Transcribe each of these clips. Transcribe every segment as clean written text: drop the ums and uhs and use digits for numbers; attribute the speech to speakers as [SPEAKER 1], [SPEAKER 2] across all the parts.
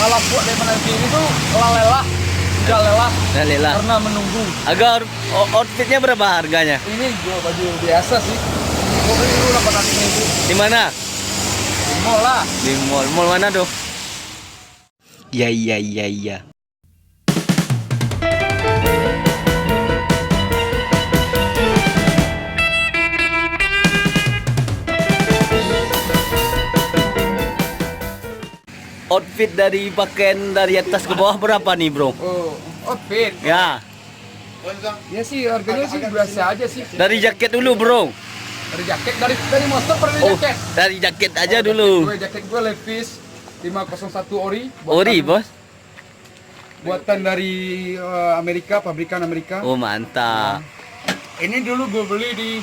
[SPEAKER 1] malah buat dari mana ini tuh lelah, sudah lelah
[SPEAKER 2] Lelah.
[SPEAKER 1] karena menunggu.
[SPEAKER 2] Agak outfitnya berapa harganya?
[SPEAKER 1] Ini gua baju biasa sih. Gua beli dulu 800.000
[SPEAKER 2] Di mana?
[SPEAKER 1] di mall lah.
[SPEAKER 2] Di mall. Mall mana tuh? Ya. Outfit dari pakaian dari atas ke bawah berapa nih, bro?
[SPEAKER 1] Oh, outfit.
[SPEAKER 2] Ya,
[SPEAKER 1] Ya sih harganya sih biasa aja sih.
[SPEAKER 2] dari jaket dulu, bro.
[SPEAKER 1] Dari jaket dari monster per
[SPEAKER 2] Oh,
[SPEAKER 1] jaket.
[SPEAKER 2] dari jaket aja dulu.
[SPEAKER 1] Jaket gue Levi's 501 ori.
[SPEAKER 2] Ori, bos.
[SPEAKER 1] Buatan dari Amerika, pabrikan Amerika.
[SPEAKER 2] Oh, mantap.
[SPEAKER 1] Ini dulu gue beli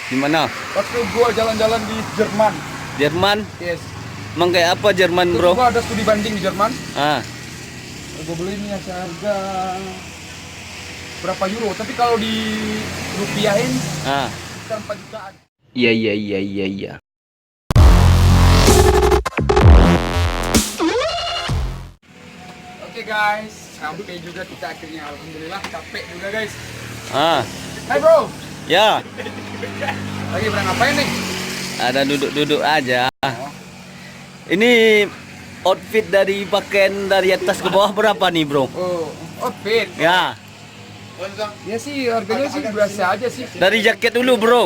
[SPEAKER 2] Di mana?
[SPEAKER 1] waktu gue jalan-jalan di Jerman.
[SPEAKER 2] Jerman?
[SPEAKER 1] Yes.
[SPEAKER 2] Emang kayak apa Jerman,
[SPEAKER 1] Terus
[SPEAKER 2] bro?
[SPEAKER 1] gue ada studi banding di Jerman.
[SPEAKER 2] Ah,
[SPEAKER 1] Gue beli ini harga berapa euro? Tapi kalau di rupiahin
[SPEAKER 2] ah.
[SPEAKER 1] sekitar 4 jutaan.
[SPEAKER 2] Iya.
[SPEAKER 1] Oke guys, sampai juga kita akhirnya. Alhamdulillah capek juga guys.
[SPEAKER 2] Ah,
[SPEAKER 1] Hai bro,
[SPEAKER 2] ya.
[SPEAKER 1] lagi pernah ngapain nih?
[SPEAKER 2] Ada duduk-duduk aja. Ini outfit dari pakaian dari atas ke bawah berapa nih, bro?
[SPEAKER 1] Oh, outfit.
[SPEAKER 2] Ya,
[SPEAKER 1] Ya sih harganya sih biasa aja sih.
[SPEAKER 2] dari jaket dulu, bro.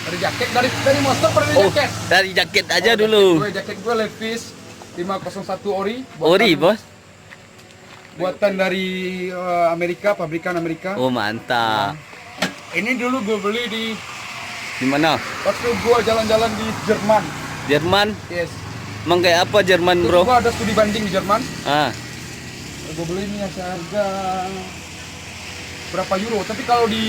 [SPEAKER 1] Dari jaket dari monster per
[SPEAKER 2] Oh,
[SPEAKER 1] jaket.
[SPEAKER 2] dari jaket aja dulu.
[SPEAKER 1] Jaket gue Levi's 501 ori.
[SPEAKER 2] Ori, bos.
[SPEAKER 1] Buatan dari Amerika, pabrikan Amerika.
[SPEAKER 2] Oh, mantap.
[SPEAKER 1] Ini dulu gue beli
[SPEAKER 2] Di mana?
[SPEAKER 1] waktu gue jalan-jalan di Jerman.
[SPEAKER 2] Jerman?
[SPEAKER 1] Yes.
[SPEAKER 2] Emang kayak apa Jerman,
[SPEAKER 1] Terus
[SPEAKER 2] bro?
[SPEAKER 1] gue ada studi banding di Jerman.
[SPEAKER 2] Ah,
[SPEAKER 1] Gue beli ini harga berapa euro? Tapi kalau di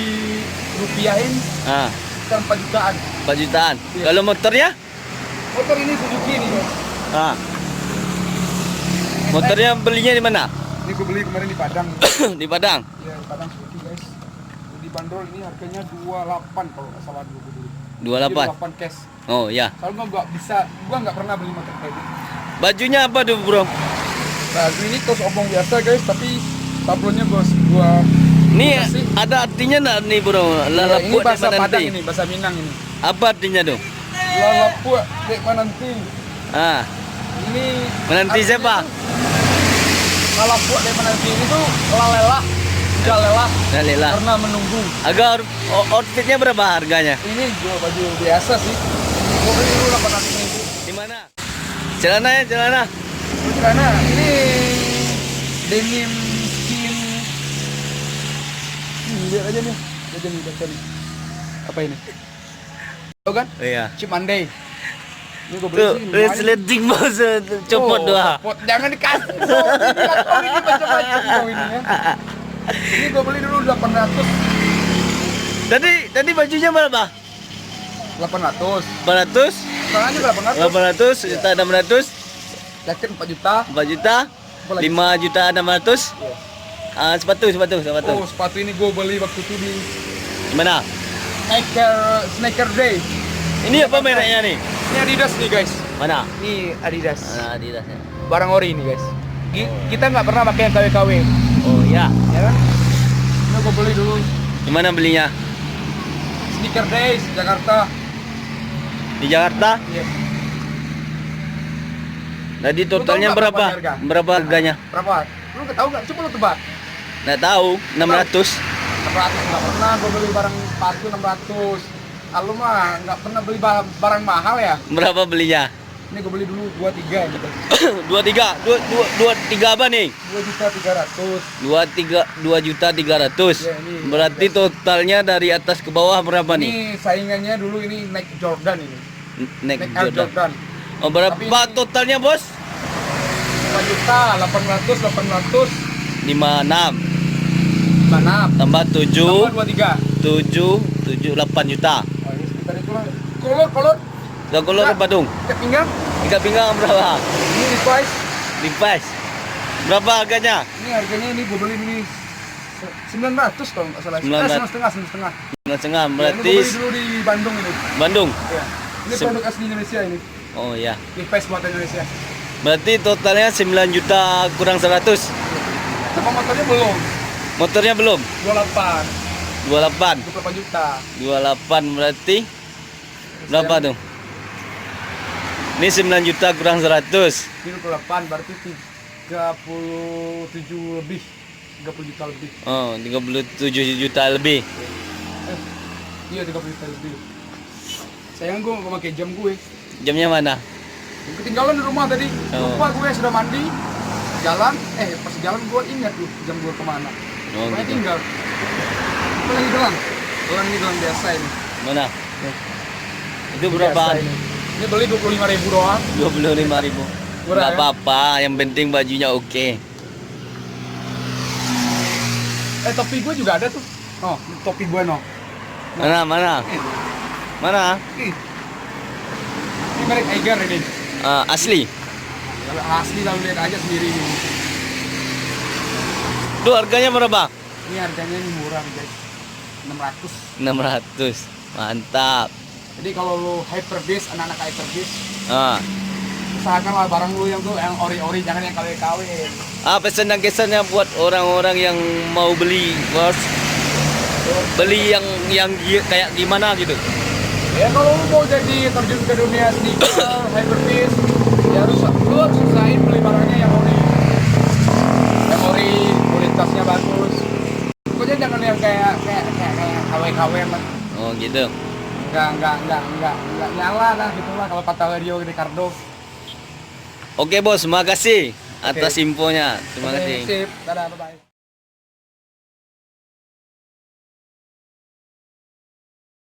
[SPEAKER 1] rupiahin
[SPEAKER 2] ah.
[SPEAKER 1] sekitar 4 jutaan.
[SPEAKER 2] 4 jutaan.
[SPEAKER 1] Iya.
[SPEAKER 2] Kalau motornya?
[SPEAKER 1] Motor ini Suzuki nih guys.
[SPEAKER 2] Ah. Motornya belinya di mana?
[SPEAKER 1] Ini gue beli kemarin di Padang.
[SPEAKER 2] Di Padang.
[SPEAKER 1] Ya, Padang Suzuki guys. Di bandrol ini harganya 28 kalau nggak salah dulu gue beli.
[SPEAKER 2] 28.
[SPEAKER 1] 28 cash.
[SPEAKER 2] Oh, ya.
[SPEAKER 1] Soalnya gue nggak pernah beli motor kredit.
[SPEAKER 2] Bajunya apa tuh, bro?
[SPEAKER 1] Nah, ini tos obong biasa guys, tapi tablonya gua
[SPEAKER 2] Ini
[SPEAKER 1] kasih.
[SPEAKER 2] ada artinya nggak nih, bro?
[SPEAKER 1] Ya, ini
[SPEAKER 2] Lalapuk
[SPEAKER 1] bahasa
[SPEAKER 2] dek
[SPEAKER 1] Padang
[SPEAKER 2] mananti.
[SPEAKER 1] ini, bahasa Minang ini.
[SPEAKER 2] Apa artinya tuh?
[SPEAKER 1] Lalapuk dek mananti.
[SPEAKER 2] Ah,
[SPEAKER 1] Ini
[SPEAKER 2] menanti
[SPEAKER 1] artinya
[SPEAKER 2] siapa?
[SPEAKER 1] tuh, Lalapuk dek mananti ini tuh lelah, sudah lelah
[SPEAKER 2] Lelah.
[SPEAKER 1] karena menunggu.
[SPEAKER 2] Agak outfitnya berapa harganya?
[SPEAKER 1] Ini gua baju biasa sih. Gua beli dulu 800.000.
[SPEAKER 2] Di mana? Celana.
[SPEAKER 1] Karena ini denim skin. Lihat aja nih. Baca nih. Apa ini? Tahu kan?
[SPEAKER 2] Iya.
[SPEAKER 1] Chip Monday. Ini gue beli
[SPEAKER 2] Tuh,
[SPEAKER 1] sih.
[SPEAKER 2] resleting bos, copot dua.
[SPEAKER 1] Copot. Jangan dikasih. Ini macam-macam kau ini ya. Ini gue beli dulu 800.
[SPEAKER 2] Tadi bajunya berapa?
[SPEAKER 1] 800.
[SPEAKER 2] 400?
[SPEAKER 1] Tangannya 800.
[SPEAKER 2] 800, juta 600,
[SPEAKER 1] Jaket 4 juta.
[SPEAKER 2] 4 juta, 5 juta 600. Ah, sepatu.
[SPEAKER 1] Oh, sepatu ini gue beli waktu itu di
[SPEAKER 2] Gimana?
[SPEAKER 1] Sneaker Day.
[SPEAKER 2] Ini apa mereknya nih?
[SPEAKER 1] Ini Adidas nih guys.
[SPEAKER 2] Mana?
[SPEAKER 1] Ini Adidas.
[SPEAKER 2] Mana Adidasnya?
[SPEAKER 1] Barang ori ini guys. Kita nggak pernah pakai yang KW-KW,
[SPEAKER 2] Oh ya.
[SPEAKER 1] ya kan? Ini gue beli dulu
[SPEAKER 2] Di mana belinya?
[SPEAKER 1] Sneaker Days Jakarta.
[SPEAKER 2] Di Jakarta?
[SPEAKER 1] Iya.
[SPEAKER 2] Tadi totalnya
[SPEAKER 1] Lu tahu nggak
[SPEAKER 2] berapa?
[SPEAKER 1] harga?
[SPEAKER 2] Berapa harganya?
[SPEAKER 1] Berapa? Lu nggak tahu nggak? Coba lu tebak.
[SPEAKER 2] Nggak tahu. 600.
[SPEAKER 1] 600 nggak pernah gue beli barang sepatu 600. Kalau mah nggak pernah beli barang mahal ya.
[SPEAKER 2] Berapa belinya?
[SPEAKER 1] Ini gue beli dulu 23 gitu.
[SPEAKER 2] 23 apa nih?
[SPEAKER 1] 2.300.000.
[SPEAKER 2] 2 juta 300.
[SPEAKER 1] Ya, ini.
[SPEAKER 2] Berarti totalnya dari atas ke bawah berapa nih?
[SPEAKER 1] Ini saingannya dulu ini Nike Jordan ini.
[SPEAKER 2] Nike
[SPEAKER 1] Air
[SPEAKER 2] Jordan.
[SPEAKER 1] Jordan.
[SPEAKER 2] Oh, berapa
[SPEAKER 1] Tapi ini-
[SPEAKER 2] totalnya, bos?
[SPEAKER 1] 4.800.000.
[SPEAKER 2] 56
[SPEAKER 1] 56.
[SPEAKER 2] tambah 7
[SPEAKER 1] Tambah 23.
[SPEAKER 2] 8 juta.
[SPEAKER 1] Oh, ini sekitar itulah. Kolor.
[SPEAKER 2] Kalau kolor
[SPEAKER 1] Nah.
[SPEAKER 2] apa dong?
[SPEAKER 1] Ikat pinggang.
[SPEAKER 2] Ikat pinggang berapa?
[SPEAKER 1] Ini Levi's.
[SPEAKER 2] Levi's. Berapa harganya?
[SPEAKER 1] Ini harganya ini gue beli ini 900 kalau nggak salah.
[SPEAKER 2] 900.
[SPEAKER 1] 9,5.
[SPEAKER 2] 9,5
[SPEAKER 1] Ini
[SPEAKER 2] berarti
[SPEAKER 1] gue beli dulu di Bandung ini.
[SPEAKER 2] Bandung.
[SPEAKER 1] Ya. Ini
[SPEAKER 2] Sem-
[SPEAKER 1] produk asli Indonesia ini.
[SPEAKER 2] Oh ya.
[SPEAKER 1] Levi's buatan Indonesia.
[SPEAKER 2] Berarti totalnya 9 juta kurang 100.
[SPEAKER 1] Sama motornya belum.
[SPEAKER 2] Motornya belum.
[SPEAKER 1] 28.
[SPEAKER 2] 28.
[SPEAKER 1] 28 juta.
[SPEAKER 2] 28 berarti berapa tuh? Ini 9 juta kurang 100.
[SPEAKER 1] Ini 28 berarti 37 lebih. 30 juta lebih.
[SPEAKER 2] Oh, 37 juta lebih.
[SPEAKER 1] Iya 30 juta lebih. Sayang gue mau pakai jam gue.
[SPEAKER 2] Jamnya mana?
[SPEAKER 1] Ketinggalan di rumah tadi.
[SPEAKER 2] Oh.
[SPEAKER 1] Lupa gue sudah mandi. Jalan, pas jalan gue ingat tuh jam gue kemana.
[SPEAKER 2] Oh,
[SPEAKER 1] Pokoknya
[SPEAKER 2] gitu.
[SPEAKER 1] tinggal. Gue lagi gelang. Orang ini gelang biasa ini.
[SPEAKER 2] Mana? Itu berapa?
[SPEAKER 1] Biasa ini. Ini beli 25.000 doang.
[SPEAKER 2] 25.000.
[SPEAKER 1] Murah,
[SPEAKER 2] Enggak
[SPEAKER 1] ya?
[SPEAKER 2] apa-apa, yang penting bajunya oke.
[SPEAKER 1] Topi gue juga ada tuh. Oh, topi gue no.
[SPEAKER 2] Mana? Mana? Mana?
[SPEAKER 1] Ini merek Eiger ini.
[SPEAKER 2] Asli.
[SPEAKER 1] Kalau asli lalu lihat aja sendiri ini.
[SPEAKER 2] Itu harganya berapa?
[SPEAKER 1] Ini harganya ini murah nih guys. 600.
[SPEAKER 2] 600. Mantap.
[SPEAKER 1] Jadi kalau lu hyperbase, anak-anak hyperbase,
[SPEAKER 2] Ah.
[SPEAKER 1] usahakanlah barang lu yang tuh yang ori-ori, jangan yang KW-KW.
[SPEAKER 2] Pesan dan kesannya buat orang-orang yang mau beli, bos. Beli yang kayak gimana gitu.
[SPEAKER 1] Ya kalau lu mau jadi terjun ke dunia sneaker, hyperbase, ya harus lu harus usahain beli barangnya yang ori. Yang ori, kualitasnya bagus. Pokoknya jangan yang kayak KW-KW mah.
[SPEAKER 2] Oh gitu.
[SPEAKER 1] Enggak nyala lah gitu lah kalau Patawario Ricardo.
[SPEAKER 2] Oke bos, makasih atas infonya. Terima
[SPEAKER 1] Oke,
[SPEAKER 2] kasih.
[SPEAKER 1] sip. Dadah, bye-bye.